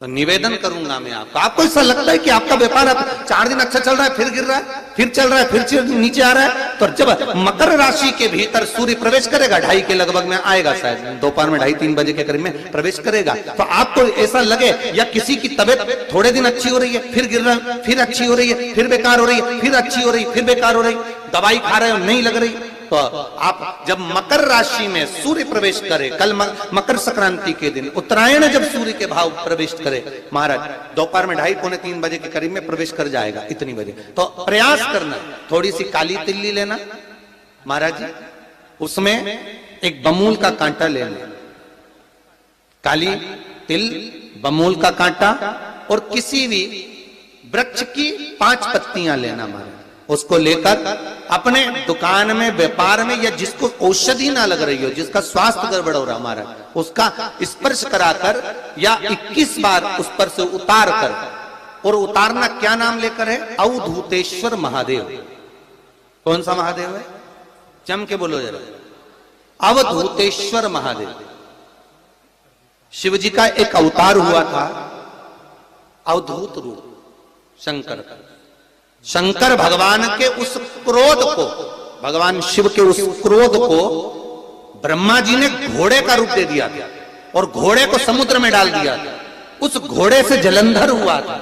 तो निवेदन करूंगा मैं आपको ऐसा लगता है कि आपका व्यापार 4 दिन अच्छा चल रहा है, फिर गिर रहा है, फिर चल रहा है, फिर नीचे आ रहा है। तो जब मकर राशि के भीतर सूर्य प्रवेश करेगा 2:30 के लगभग में आएगा, शायद दोपहर में 2:30-3 बजे के करीब में प्रवेश करेगा, तो आपको ऐसा लगे या किसी की तबियत थोड़े दिन अच्छी हो रही है, फिर गिर रहा है, फिर अच्छी हो रही है, फिर बेकार हो रही है, फिर अच्छी हो रही है, फिर बेकार हो रही, दवाई खा रहे हो नहीं लग रही, तो आप जब मकर राशि में सूर्य प्रवेश करे, कल मकर संक्रांति के दिन उत्तरायण जब सूर्य के भाव प्रवेश करे महाराज, दोपहर में 2:30-3 बजे के करीब में प्रवेश कर जाएगा इतनी बजे, तो प्रयास करना थोड़ी सी काली तिल्ली लेना महाराज जी, उसमें एक बमूल का कांटा लेना, काली तिल बमूल का कांटा और किसी भी वृक्ष की 5 पत्तियां लेना महाराज, उसको लेकर अपने दुकान में व्यापार में या जिसको औषधि ना लग रही हो, जिसका स्वास्थ्य गड़बड़ हो रहा हमारा, उसका स्पर्श कराकर या 21 बार उस पर से उतार कर, और उतारना क्या नाम लेकर है, अवधूतेश्वर महादेव। कौन सा महादेव है, जम के बोलो जरा, अवधूतेश्वर महादेव। शिव जी का एक अवतार हुआ था, अवधूत रूप शंकर का। शंकर भगवान के उस क्रोध को, भगवान शिव के उस क्रोध को ब्रह्मा जी ने घोड़े का रूप दे दिया था और घोड़े को समुद्र में डाल दिया था। उस घोड़े से जलंधर हुआ था,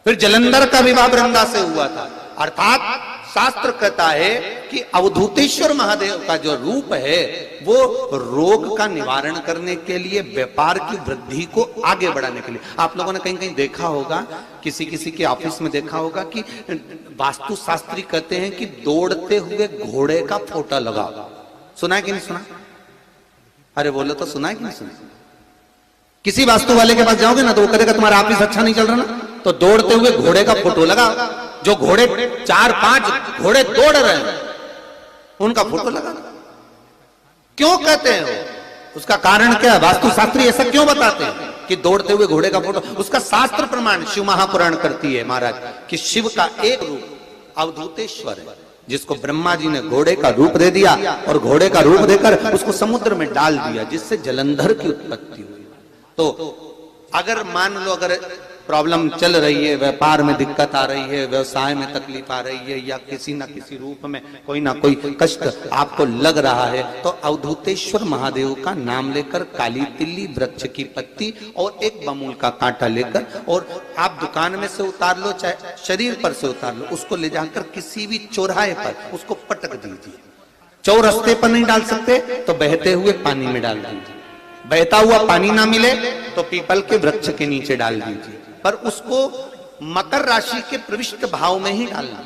फिर जलंधर का विवाह वृंदा से हुआ था। अर्थात शास्त्र कहता है कि अवधूतेश्वर महादेव का जो रूप है वो रोग का निवारण करने के लिए, व्यापार की वृद्धि को आगे बढ़ाने के लिए। आप लोगों ने कहीं कहीं देखा होगा, किसी किसी के ऑफिस में देखा होगा कि वास्तु शास्त्री कहते हैं कि दौड़ते हुए घोड़े का फोटो लगाओ। सुना है कि नहीं सुना? अरे बोलो तो सुना है कि नहीं सुना? किसी वास्तु वाले के पास जाओगे ना तो वो कहेगा तुम्हारा ऑफिस अच्छा नहीं चल रहा ना, तो दौड़ते हुए घोड़े का फोटो लगाओ। जो घोड़े 4-5 घोड़े दौड़ रहे हैं उनका फोटो लगा। क्यों कहते हैं वो? उसका कारण क्या है? वास्तु शास्त्री ऐसा क्यों बताते हैं कि दौड़ते हुए घोड़े का फोटो? उसका शास्त्र प्रमाण शिव महापुराण करती है महाराज कि शिव का एक रूप अवधूतेश्वर है, जिसको ब्रह्मा जी ने घोड़े का रूप दे दिया और घोड़े का रूप देकर उसको समुद्र में डाल दिया, जिससे जलंधर की उत्पत्ति हुई। तो अगर मान लो अगर प्रॉब्लम चल रही है, व्यापार में दिक्कत आ रही है, व्यवसाय में तकलीफ आ रही है, या किसी ना किसी रूप में कोई ना कोई कष्ट आपको लग रहा है, तो अवधूतेश्वर महादेव का नाम लेकर काली तिल्ली, वृक्ष की पत्ती और एक बमूल का कांटा लेकर, और आप दुकान में से उतार लो चाहे शरीर पर से उतार लो, उसको ले जाकर किसी भी चौराहे पर उसको पटक दीजिए। चौरस्ते पर नहीं डाल सकते तो बहते हुए पानी में डाल दीजिए, बहता हुआ पानी ना मिले तो पीपल के वृक्ष के नीचे डाल दीजिए, पर उसको मकर राशि के प्रविष्ट भाव में ही डालना।